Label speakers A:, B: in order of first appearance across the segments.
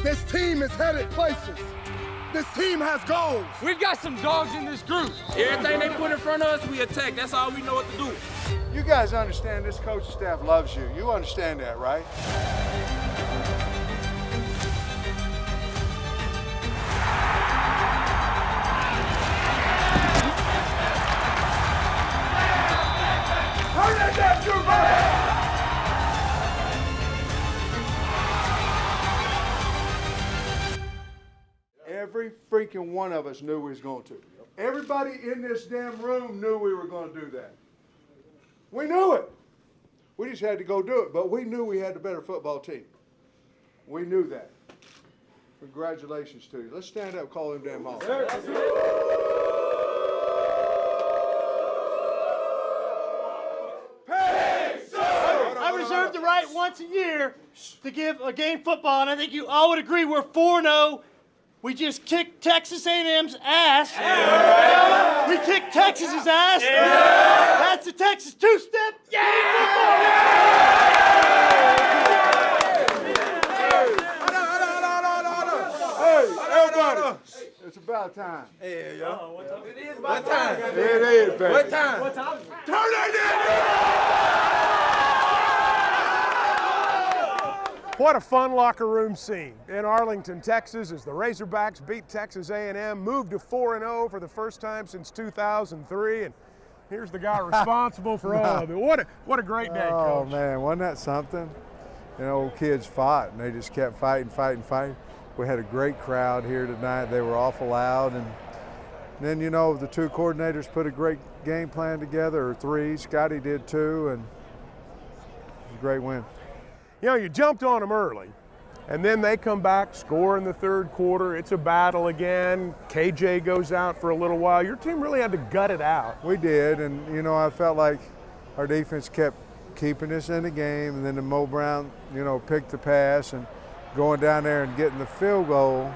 A: This team is headed places. This team has goals.
B: We've got some dogs in this group.
C: Everything they put in front of us, we attack. That's all we know what to do.
D: You guys understand this coaching staff loves you. You understand that, right? Turn that down, Drew! Every freaking one of us knew we was going to. Everybody in this damn room knew we were going to do that. We knew it. We just had to go do it, but we knew we had the better football team. We knew that. Congratulations to you. Let's stand up and call him damn off.
E: I reserve the right once a year to give a game football, and I think you all would agree we're 4-0. We just kicked Texas A&M's ass. Yeah. We kicked Texas's ass. Yeah. That's the Texas two-step. Yeah.
D: Hey, everybody, it's about time.
C: Hey, yo.
E: What time?
C: It is about time.
D: It is, baby.
C: What time?
E: What time?
D: Turn that down!
F: What a fun locker room scene in Arlington, Texas, as the Razorbacks beat Texas A&M, moved to 4-0 for the first time since 2003, and here's the guy responsible for all of it. What a great day, Coach.
D: Oh, man, wasn't that something? You know, kids fought, and they just kept fighting. We had a great crowd here tonight. They were awful loud, and then, you know, the two coordinators put a great game plan together, or three. Scotty did too, and it was a great win.
F: You know, you jumped on them early, and then they come back, score in the third quarter. It's a battle again. KJ goes out for a little while. Your team really had to gut it out.
D: We did, and, you know, I felt like our defense kept keeping us in the game, and then the Mo Brown, you know, picked the pass and going down there and getting the field goal.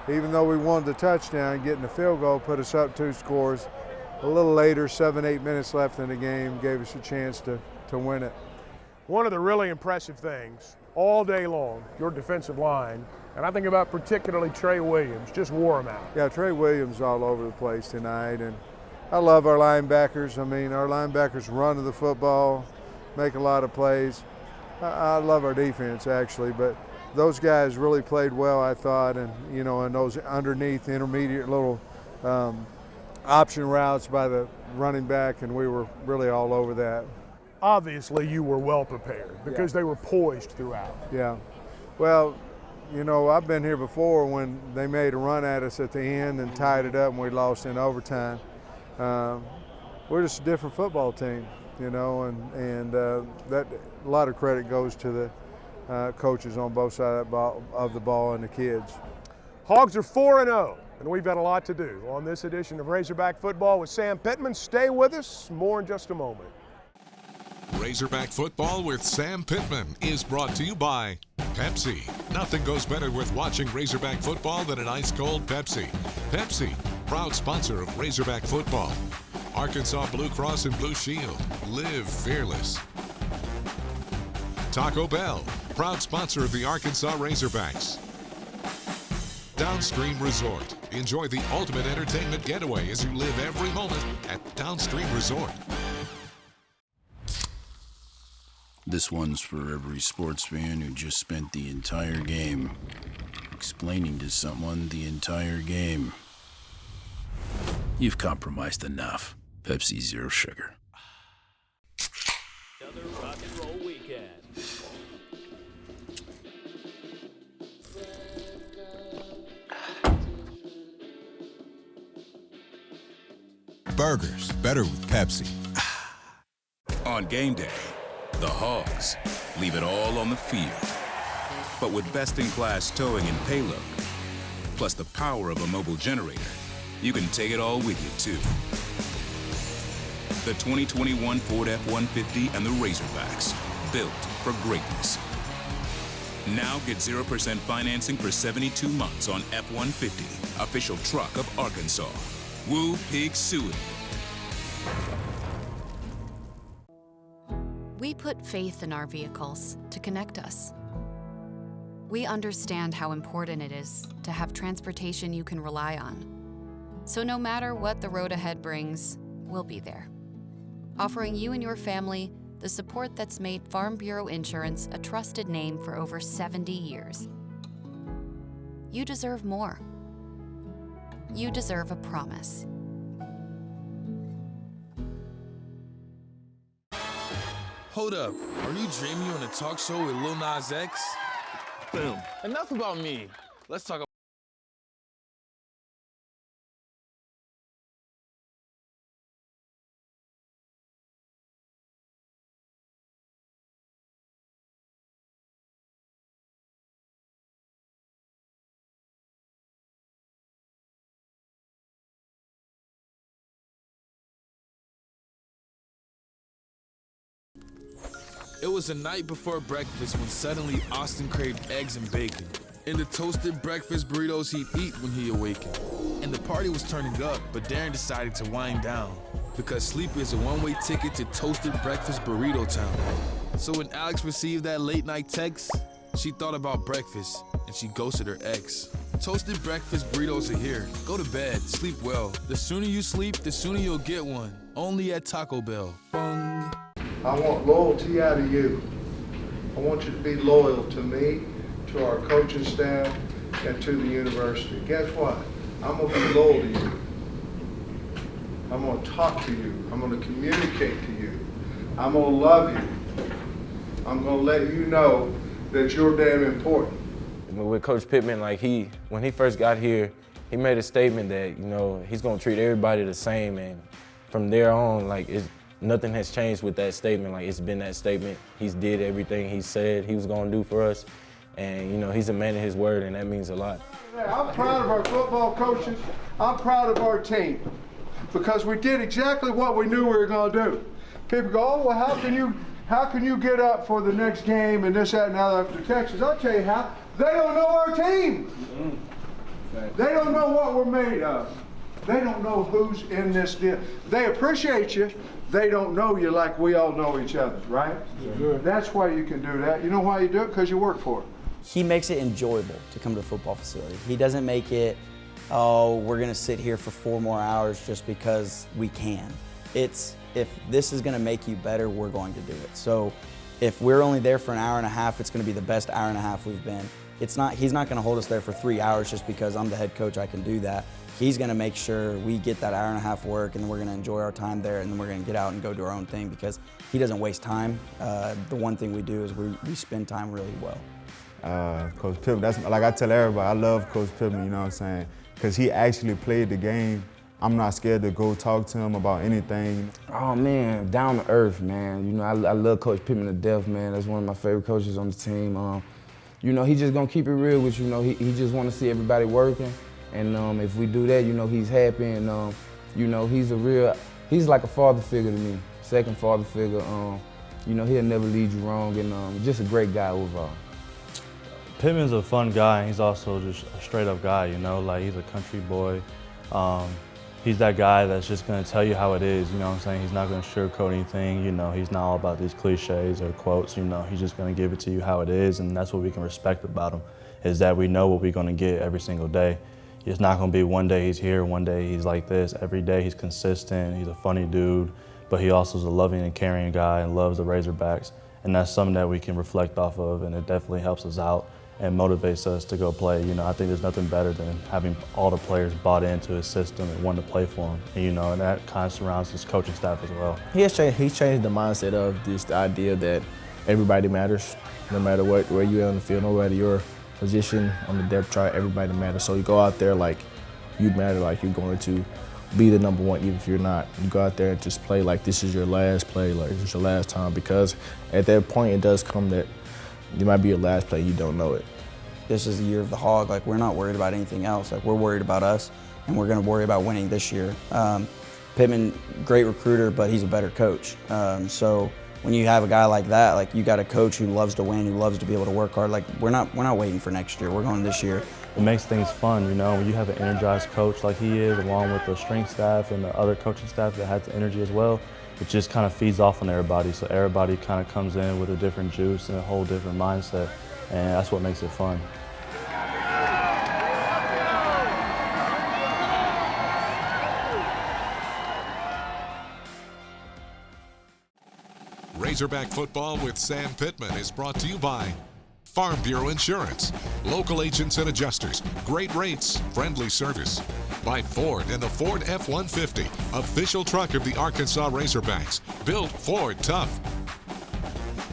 D: Even though we wanted the touchdown, getting the field goal put us up 2 scores. A little later, 7-8 minutes left in the game, gave us a chance to win it.
F: One of the really impressive things all day long, your defensive line, and I think about particularly Trey Williams, just wore him out.
D: Yeah, Trey Williams all over the place tonight, and I love our linebackers. I mean, our linebackers run to the football, make a lot of plays. I love our defense, actually, but those guys really played well, I thought, and, you know, in those underneath intermediate little option routes by the running back, and we were really all over that.
F: Obviously, you were well prepared because they were poised throughout.
D: Yeah. Well, you know, I've been here before when they made a run at us at the end and tied it up and we lost in overtime. We're just a different football team, you know, and that a lot of credit goes to the coaches on both sides of the ball and the kids.
F: Hogs are 4-0, and we've got a lot to do on this edition of Razorback Football with Sam Pittman. Stay with us, more in just a moment.
G: Razorback Football with Sam Pittman is brought to you by Pepsi. Nothing goes better with watching Razorback Football than an ice-cold Pepsi. Pepsi, proud sponsor of Razorback Football. Arkansas Blue Cross and Blue Shield, live fearless. Taco Bell, proud sponsor of the Arkansas Razorbacks. Downstream Resort, enjoy the ultimate entertainment getaway as you live every moment at Downstream Resort.
H: This one's for every sports fan who just spent the entire game explaining to someone the entire game. You've compromised enough. Pepsi Zero Sugar.
I: Another rock and roll weekend.
J: Burgers, better with Pepsi.
K: On game day, the Hogs leave it all on the field. But with best-in-class towing and payload, plus the power of a mobile generator, you can take it all with you, too. The 2021 Ford F-150 and the Razorbacks, built for greatness. Now get 0% financing for 72 months on F-150, official truck of Arkansas. Woo Pig Suey.
L: We put faith in our vehicles to connect us.
J: We understand how important it is to have transportation you can rely on. So no matter what the road ahead brings, we'll be there, offering you and your family the support that's made Farm Bureau Insurance a trusted name for over 70 years. You deserve more. You deserve a promise.
L: Hold up, are you dreaming on a talk show with Lil Nas X? Boom. Enough about me. Let's talk about It was the night before breakfast when suddenly Austin craved eggs and bacon and the toasted breakfast burritos he'd eat when he awakened. And the party was turning up, but Darren decided to wind down because sleep is a one-way ticket to toasted breakfast burrito town. So when Alex received that late-night text, she thought about breakfast and she ghosted her ex. Toasted breakfast burritos are here. Go to bed, sleep well. The sooner you sleep, the sooner you'll get one. Only at Taco Bell. Bung.
D: I want loyalty out of you. I want you to be loyal to me, to our coaching staff, and to the university. Guess what? I'm going to be loyal to you. I'm going to talk to you. I'm going to communicate to you. I'm going to love you. I'm going to let you know that you're damn important.
M: With Coach Pittman, when he first got here, he made a statement that, he's going to treat everybody the same, and from there on, nothing has changed with that statement. It's been that statement. He's did everything he said he was going to do for us, and he's a man of his word, and that means a lot.
D: I'm proud of our football coaches. I'm proud of our team because we did exactly what we knew we were going to do. People go, oh, well, how can you get up for the next game and this, that, and the other after Texas? I'll tell you how. They don't know our team. They don't know what we're made of. They don't know who's in this deal. They appreciate you. They don't know you like we all know each other, right? Sure. That's why you can do that. You know why you do it? Because you work for it.
N: He makes it enjoyable to come to the football facility. He doesn't make it, oh, we're going to sit here for 4 more hours just because we can. It's, if this is going to make you better, we're going to do it. So if we're only there for an hour and a half, it's going to be the best hour and a half we've been. He's not going to hold us there for 3 hours just because I'm the head coach, I can do that. He's going to make sure we get that hour and a half work, and then we're going to enjoy our time there, and then we're going to get out and go do our own thing because he doesn't waste time. The one thing we do is we spend time really well.
O: Coach Pittman, that's like I tell everybody, I love Coach Pittman, you know what I'm saying? Because he actually played the game. I'm not scared to go talk to him about anything.
P: Oh man, down to earth, man. I love Coach Pittman to death, man. That's one of my favorite coaches on the team. He's just gonna keep it real with you. He just want to see everybody working. And if we do that, he's happy, and he's like a father figure to me, second father figure. He'll never lead you wrong, and just a great guy overall.
Q: Pittman's a fun guy, and he's also just a straight up guy, he's a country boy. He's that guy that's just gonna tell you how it is, you know what I'm saying? He's not gonna sugarcoat anything, he's not all about these cliches or quotes, he's just gonna give it to you how it is, and that's what we can respect about him, is that we know what we're gonna get every single day. It's not gonna be one day he's here, one day he's like this. Every day he's consistent, he's a funny dude, but he also is a loving and caring guy and loves the Razorbacks. And that's something that we can reflect off of, and it definitely helps us out and motivates us to go play. I think there's nothing better than having all the players bought into his system and want to play for him. And that kind of surrounds his coaching staff as well.
R: He's changed the mindset of the idea that everybody matters, no matter where you are on the field, no matter your position on the depth chart, everybody matters. So you go out there like you matter, like you're going to be the number one, even if you're not. You go out there and just play like this is your last play, like this is your last time, because at that point it does come that it might be your last play, you don't know it.
N: This is the year of the Hog. We're not worried about anything else. We're worried about us, and we're going to worry about winning this year. Pittman, great recruiter, but he's a better coach. So when you have a guy like that, you got a coach who loves to win, who loves to be able to work hard. We're not waiting for next year. We're going this year.
Q: It makes things fun, when you have an energized coach like he is, along with the strength staff and the other coaching staff that has the energy as well. It just kind of feeds off on everybody, so everybody kind of comes in with a different juice and a whole different mindset. and that's what makes it fun.
G: Razorback Football with Sam Pittman is brought to you by Farm Bureau Insurance, local agents and adjusters, great rates, friendly service. By Ford and the Ford F-150, official truck of the Arkansas Razorbacks, built Ford tough.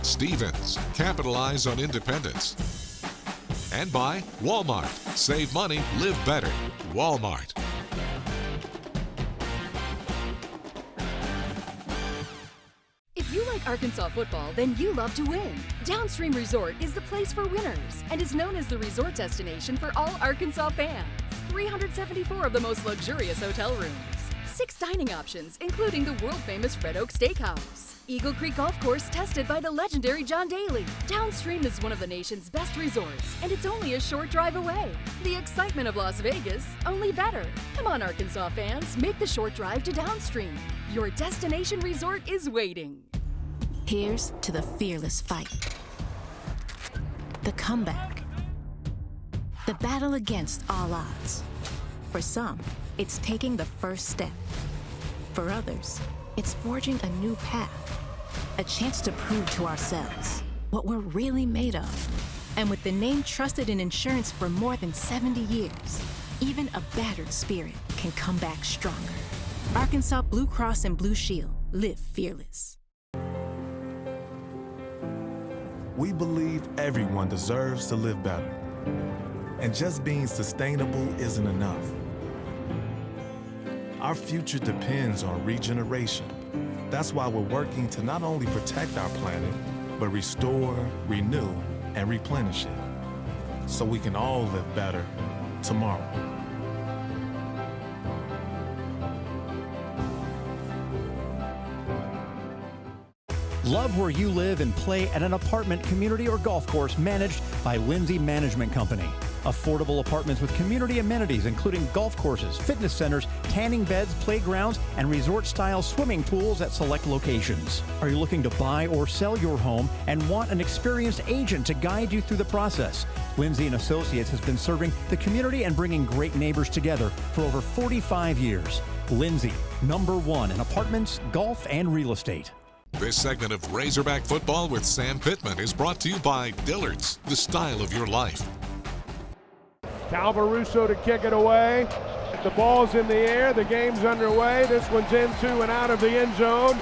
G: Stevens, capitalize on independence. And by Walmart, save money, live better. Walmart.
S: If you like Arkansas football, then you love to win. Downstream Resort is the place for winners and is known as the resort destination for all Arkansas fans. 374 of the most luxurious hotel rooms. 6 dining options, including the world-famous Red Oak Steakhouse. Eagle Creek Golf Course tested by the legendary John Daly. Downstream is one of the nation's best resorts, and it's only a short drive away. The excitement of Las Vegas, only better. Come on, Arkansas fans, make the short drive to Downstream. Your destination resort is waiting.
T: Here's to the fearless fight. The comeback. The battle against all odds. For some, it's taking the first step. For others, it's forging a new path. A chance to prove to ourselves what we're really made of. And with the name trusted in insurance for more than 70 years, even a battered spirit can come back stronger. Arkansas Blue Cross and Blue Shield. Live fearless.
U: We believe everyone deserves to live better. And just being sustainable isn't enough. Our future depends on regeneration. That's why we're working to not only protect our planet, but restore, renew, and replenish it, so we can all live better tomorrow.
V: Love where you live and play at an apartment, community, or golf course managed by Lindsay Management Company. Affordable apartments with community amenities including golf courses, fitness centers, tanning beds, playgrounds, and resort-style swimming pools at select locations. Are you looking to buy or sell your home and want an experienced agent to guide you through the process? Lindsay & Associates has been serving the community and bringing great neighbors together for over 45 years. Lindsay, #1 in apartments, golf, and real estate.
G: This segment of Razorback Football with Sam Pittman is brought to you by Dillard's, the style of your life.
F: Calvaruso to kick it away. The ball's in the air. The game's underway. This one's into and out of the end zone.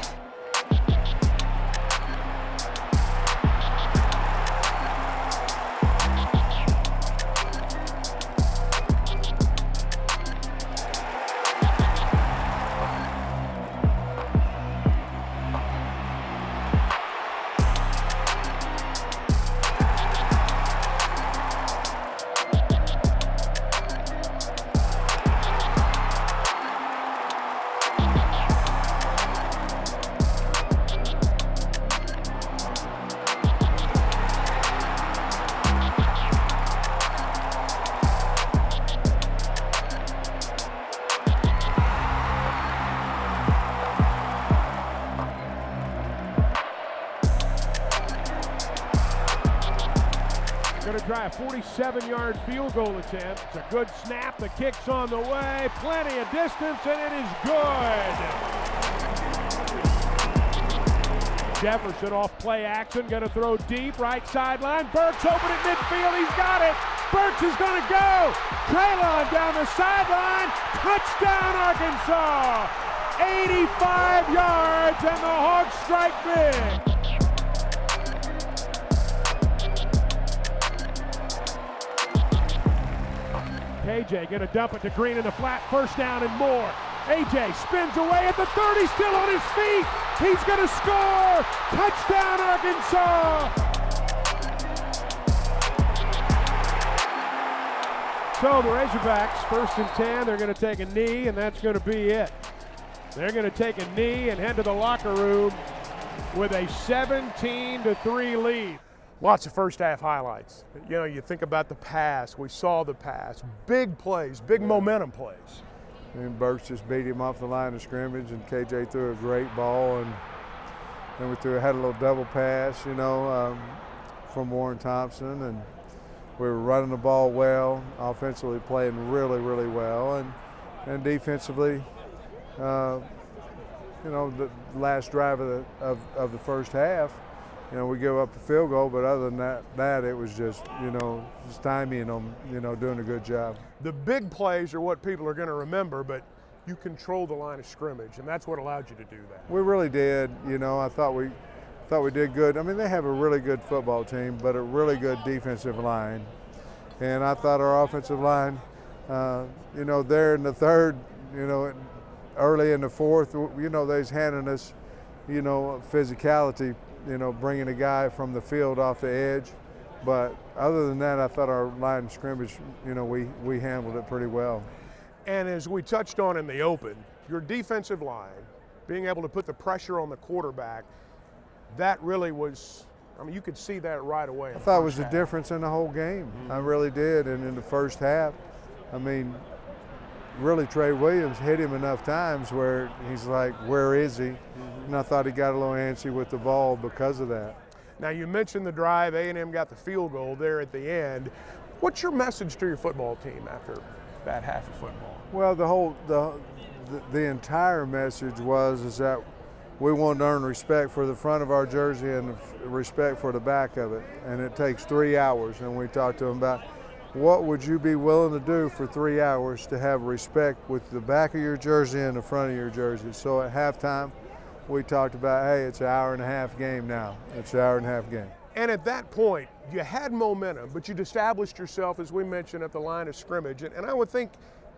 F: Going to try a 47-yard field goal attempt. It's a good snap. The kick's on the way. Plenty of distance, and it is good. Jefferson off play action. Going to throw deep. Right sideline. Burks open at midfield. He's got it. Burks is going to go. Traylon down the sideline. Touchdown, Arkansas. 85 yards, and the Hawks strike big. AJ gonna dump it to Green in the flat, first down and more. AJ spins away at the 30, still on his feet. He's gonna score. Touchdown, Arkansas. So the Razorbacks, 1st and 10, they're gonna take a knee, and that's gonna be it. They're gonna take a knee and head to the locker room with a 17-3 lead. Lots of first half highlights. You know, you think about the pass. We saw the pass. Big plays, big momentum plays.
D: And Burks just beat him off the line of scrimmage, and KJ threw a great ball, and then we had a little double pass, you know. from Warren Thompson, and we were running the ball well, offensively playing really, really well, and defensively, the last drive of the first half, we give up a field goal, but other than that it was just, just stymieing them, doing a good job.
F: The big plays are what people are going to remember, but you control the line of scrimmage, and that's what allowed you to do that.
D: We really did. I thought we did good. I mean, they have a really good football team, but a really good defensive line. And I thought our offensive line, there in the third, early in the fourth, they was handing us, physicality, bringing a guy from the field off the edge. But other than that, I thought our line of scrimmage, we handled it pretty well.
F: And as we touched on in the open, your defensive line, being able to put the pressure on the quarterback, that really was, you could see that right away.
D: I thought it was the difference in the whole game. I really did. And in the first half, really Trey Williams hit him enough times where he's like, where is he? And I thought he got a little antsy with the ball because of that.
F: Now, you mentioned the drive. A&M got the field goal there at the end. What's your message to your football team after that half of football?
D: Well, the entire message is that we want to earn respect for the front of our jersey and respect for the back of it. And it takes 3 hours. And we talked to them about what would you be willing to do for 3 hours to have respect with the back of your jersey and the front of your jersey. So at halftime, we talked about, hey, it's an hour-and-a-half game now. It's an hour-and-a-half game.
F: And at that point, you had momentum, but you'd established yourself, as we mentioned, at the line of scrimmage. And I would think,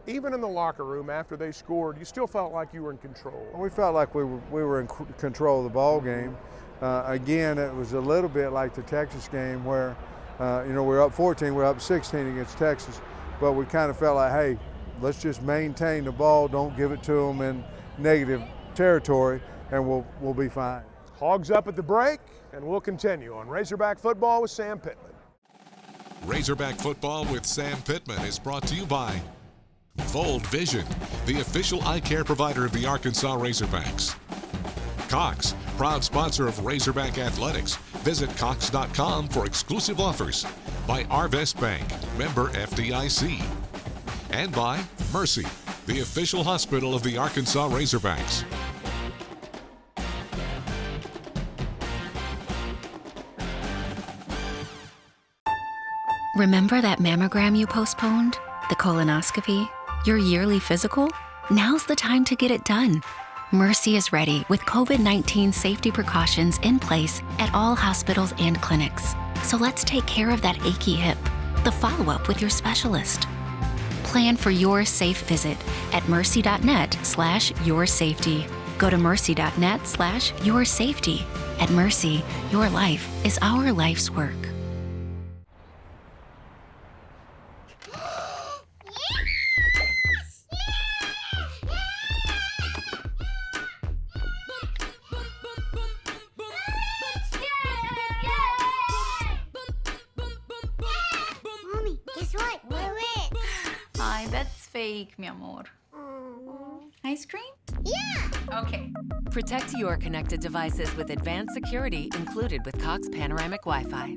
F: even in the locker room after they scored, you still felt like you were in control.
D: We felt like we were in control of the ball game. Again, it was a little bit like the Texas game where, we were up 14, we're up 16 against Texas, but we kind of felt like, hey, let's just maintain the ball, don't give it to them in negative territory, and we'll be fine.
F: Hogs up at the break, and we'll continue on Razorback Football with Sam Pittman.
G: Razorback Football with Sam Pittman is brought to you by Fold Vision, the official eye care provider of the Arkansas Razorbacks. Cox, proud sponsor of Razorback Athletics. Visit cox.com for exclusive offers. By Arvest Bank, member FDIC. And by Mercy, the official hospital of the Arkansas Razorbacks.
T: Remember that mammogram you postponed? The colonoscopy? Your yearly physical? Now's the time to get it done. Mercy is ready with COVID-19 safety precautions in place at all hospitals and clinics. So let's take care of that achy hip, the follow-up with your specialist. Plan for your safe visit at mercy.net/yoursafety. Go to mercy.net/yoursafety. At Mercy, your life is our life's work.
A: Fake, mi amor. Ice cream?
B: Yeah!
A: Okay.
B: Protect your connected devices with advanced security included with Cox Panoramic Wi-Fi.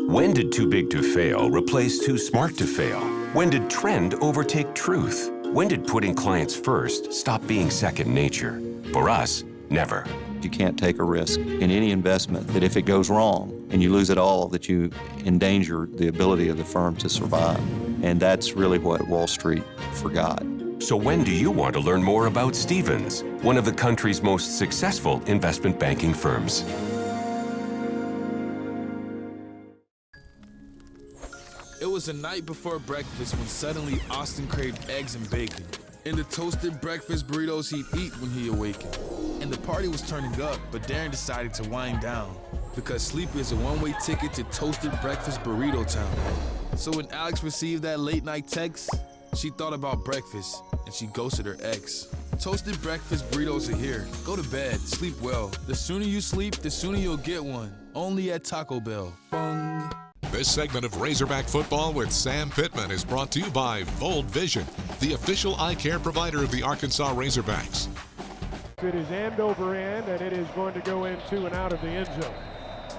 W: When did too big to fail replace too smart to fail? When did trend overtake truth? When did putting clients first stop being second nature? For us, never.
X: You can't take a risk in any investment that if it goes wrong and you lose it all, that you endanger the ability of the firm to survive. And that's really what Wall Street forgot.
W: So when do you want to learn more about Stephens, one of the country's most successful investment banking firms?
L: It was the night before breakfast when suddenly Austin craved eggs and bacon and the toasted breakfast burritos he'd eat when he awakened. And the party was turning up, but Darren decided to wind down because sleep is a one-way ticket to toasted breakfast burrito town. So when Alex received that late-night text, she thought about breakfast, and she ghosted her ex. Toasted breakfast burritos are here. Go to bed, sleep well. The sooner you sleep, the sooner you'll get one. Only at Taco Bell. Bung.
G: This segment of Razorback Football with Sam Pittman is brought to you by Fold Vision, the official eye care provider of the Arkansas Razorbacks.
F: It is end over end, and it is going to go into and out of the end zone.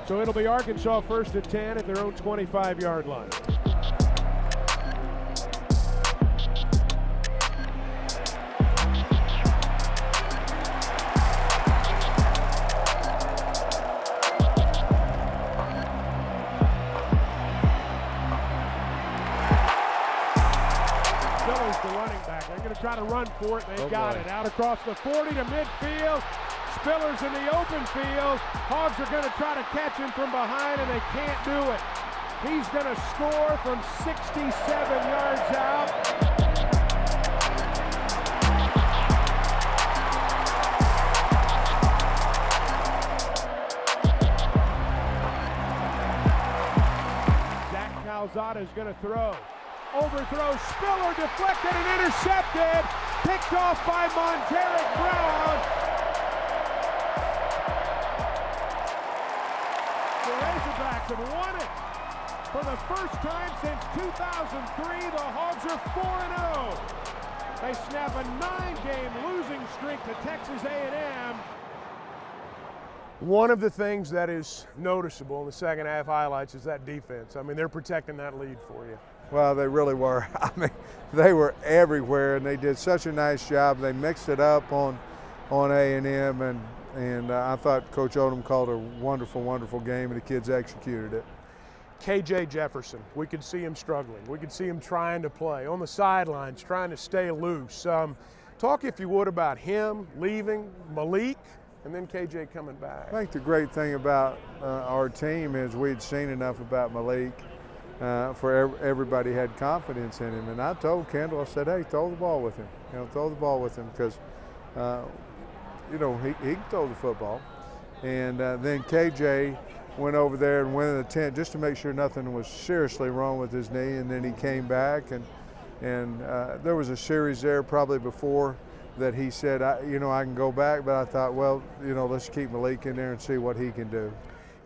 F: So it'll be Arkansas first and 10 at their own 25-yard line. Spiller's the running back. They're going to try to run for it. They've got it. Out across the 40 to midfield. Spiller's in the open field. Hogs are going to try to catch him from behind, and they can't do it. He's going to score from 67 yards out. Zach Calzada is going to throw. Overthrow, Spiller deflected and intercepted. Picked off by Monteric Brown. The Razorbacks have won it. For the first time since 2003, the Hogs are 4-0. They snap a 9-game losing streak to Texas A&M. One of the things that is noticeable in the second half highlights is that defense. I mean, they're protecting that lead for you.
D: Well, they really were. I mean, they were everywhere, and they did such a nice job. They mixed it up on A&M, and I thought Coach Odom called a wonderful, wonderful game, and the kids executed it.
F: KJ Jefferson, we could see him struggling. We could see him trying to play on the sidelines, trying to stay loose. Talk, if you would, about him leaving, Malik, and then KJ coming back.
D: I think the great thing about our team is we'd seen enough about Malik for everybody had confidence in him. And I told Kendall, I said, hey, throw the ball with him. You know, throw the ball with him because, you know, he can throw the football. And then KJ went over there and went in the tent just to make sure nothing was seriously wrong with his knee. And then he came back, and there was a series there probably before that he said, you know, I can go back. But I thought, well, you know, let's keep Malik in there and see what he can do.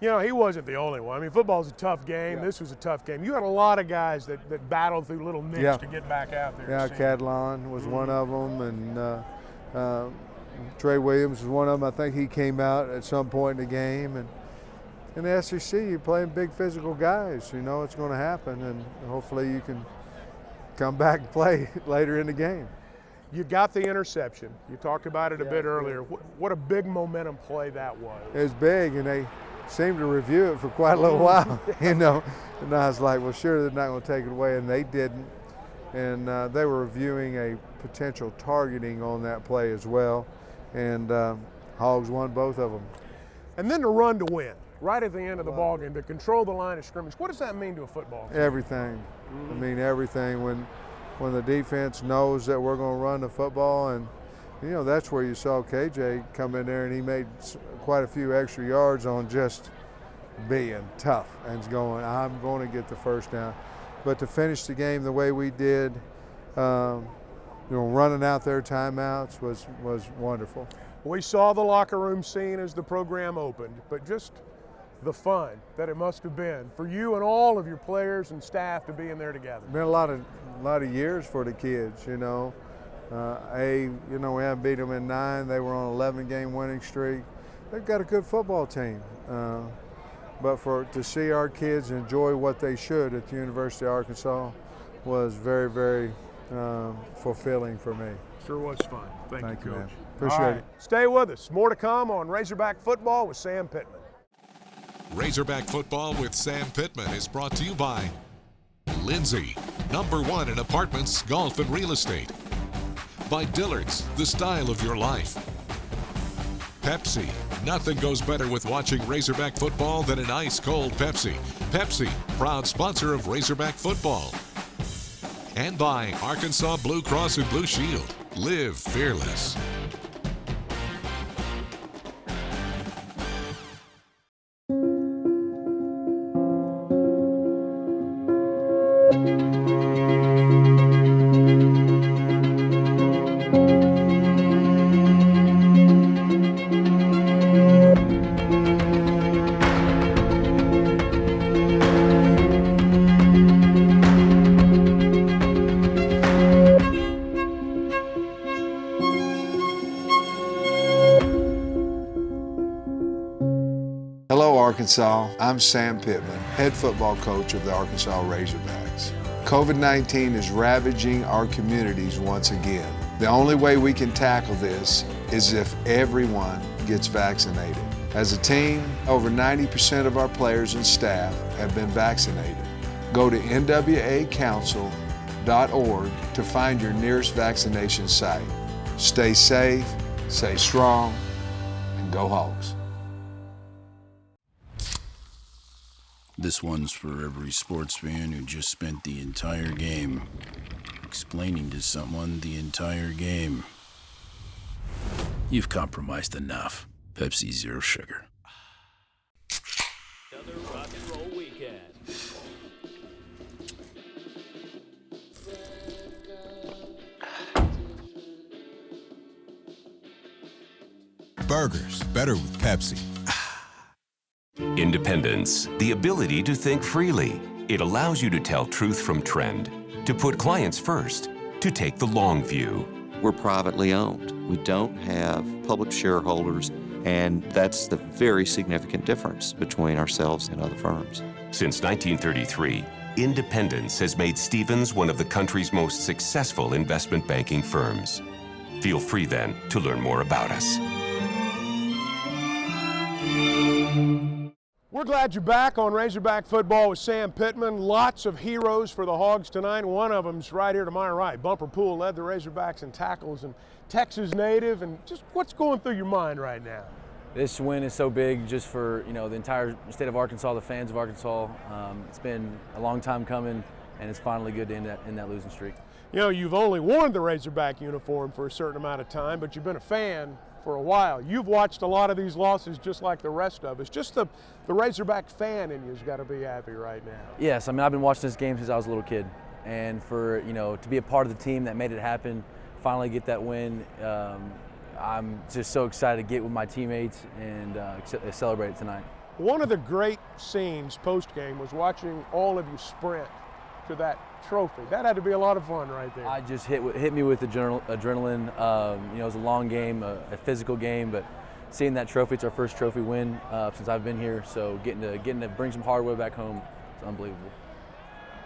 F: You know, he wasn't the only one. I mean, football's a tough game. Yeah. This was a tough game. You had a lot of guys that battled through little nicks to get back out there.
D: Yeah, Cadlon was one of them, and Trey Williams was one of them. I think he came out at some point in the game. And in the SEC, you're playing big physical guys. You know it's going to happen, and hopefully you can come back and play later in the game.
F: You got the interception. You talked about it a bit earlier. What a big momentum play that was.
D: It was big, and they seemed to review it for quite a little while, you know. And I was like, well, sure, they're not going to take it away, and they didn't. And they were reviewing a potential targeting on that play as well. And Hogs won both of them.
F: And then to run to win, right at the end of the ballgame, to control the line of scrimmage. What does that mean to a football team?
D: Everything. I mean, everything. When the defense knows that we're going to run the football, and you know, that's where you saw KJ come in there and he made quite a few extra yards on just being tough and going, I'm going to get the first down. But to finish the game the way we did, you know, running out their timeouts was wonderful.
F: We saw the locker room scene as the program opened, but just the fun that it must have been for you and all of your players and staff to be in there together.
D: Been a lot of years for the kids, you know. You know, we haven't beat them in 9. They were on an 11-game winning streak. They've got a good football team. But to see our kids enjoy what they should at the University of Arkansas was very, very fulfilling for me.
F: Sure was fun. Thank you, Coach.
D: Man. Appreciate it.
F: Stay with us. More to come on Razorback Football with Sam Pittman.
G: Razorback Football with Sam Pittman is brought to you by Lindsay, #1 in apartments, golf, and real estate. By Dillard's, the style of your life. Pepsi, nothing goes better with watching Razorback football than an ice-cold Pepsi. Pepsi, proud sponsor of Razorback football. And by Arkansas Blue Cross and Blue Shield, live fearless.
D: Arkansas. I'm Sam Pittman, head football coach of the Arkansas Razorbacks. COVID-19 is ravaging our communities once again. The only way we can tackle this is if everyone gets vaccinated. As a team, over 90% of our players and staff have been vaccinated. Go to nwacouncil.org to find your nearest vaccination site. Stay safe, stay strong, and go Hogs.
C: This one's for every sports fan who just spent the entire game explaining to someone the entire game. You've compromised enough. Pepsi Zero Sugar.
E: Another rock and roll weekend.
H: Burgers, better with Pepsi.
W: Independence, the ability to think freely. It allows you to tell truth from trend, to put clients first, to take the long view.
X: We're privately owned. We don't have public shareholders, and that's the very significant difference between ourselves and other firms.
W: Since 1933, Independence has made Stevens one of the country's most successful investment banking firms. Feel free then to learn more about us.
F: We're glad you're back on Razorback Football with Sam Pittman. Lots of heroes for the Hogs tonight. One of them's right here to my right. Bumper Poole led the Razorbacks in tackles, and Texas native. And just what's going through your mind right now?
I: This win is so big just for the entire state of Arkansas, the fans of Arkansas. It's been a long time coming, and it's finally good to end that losing streak.
F: You know, you've only worn the Razorback uniform for a certain amount of time, but you've been a fan for a while. You've watched a lot of these losses just like the rest of us. Just the Razorback fan in you's got to be happy right now.
I: Yes, I mean, I've been watching this game since I was a little kid, and for to be a part of the team that made it happen, finally get that win, I'm just so excited to get with my teammates and celebrate it tonight. One of the great scenes post-game was watching all of you sprint to that trophy. That had to be a lot of fun right there. I just hit me with adrenaline. It was a long game, a physical game, but seeing that trophy, it's our first trophy win since I've been here, so getting to bring some hardware back home is unbelievable.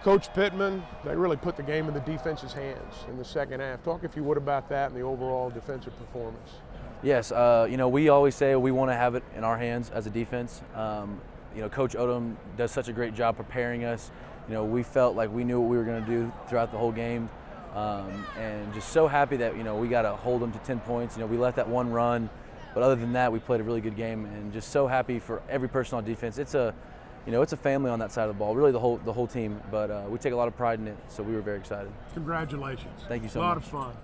I: Coach Pittman, they really put the game in the defense's hands in the second half. Talk, if you would, about that and the overall defensive performance. Yes, we always say we want to have it in our hands as a defense. Coach Odom does such a great job preparing us. We felt like we knew what we were going to do throughout the whole game, and just so happy that we got to hold them to 10 points. We let that one run, but other than that, we played a really good game, and just so happy for every person on defense. It's a family on that side of the ball, really the whole team. But we take a lot of pride in it, so we were very excited. Congratulations! Thank you so much. A lot of fun.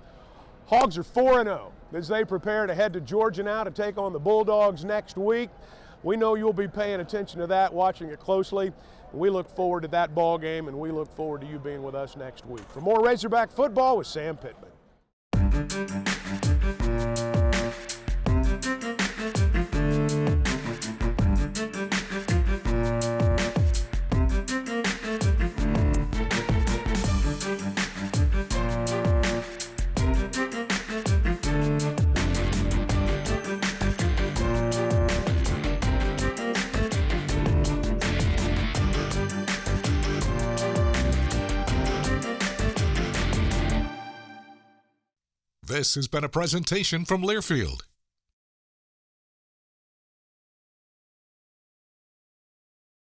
I: Hogs are 4-0 as they prepare to head to Georgia now to take on the Bulldogs next week. We know you'll be paying attention to that, watching it closely. We look forward to that ball game, and we look forward to you being with us next week. For more Razorback football with Sam Pittman.
G: This has been a presentation from Learfield,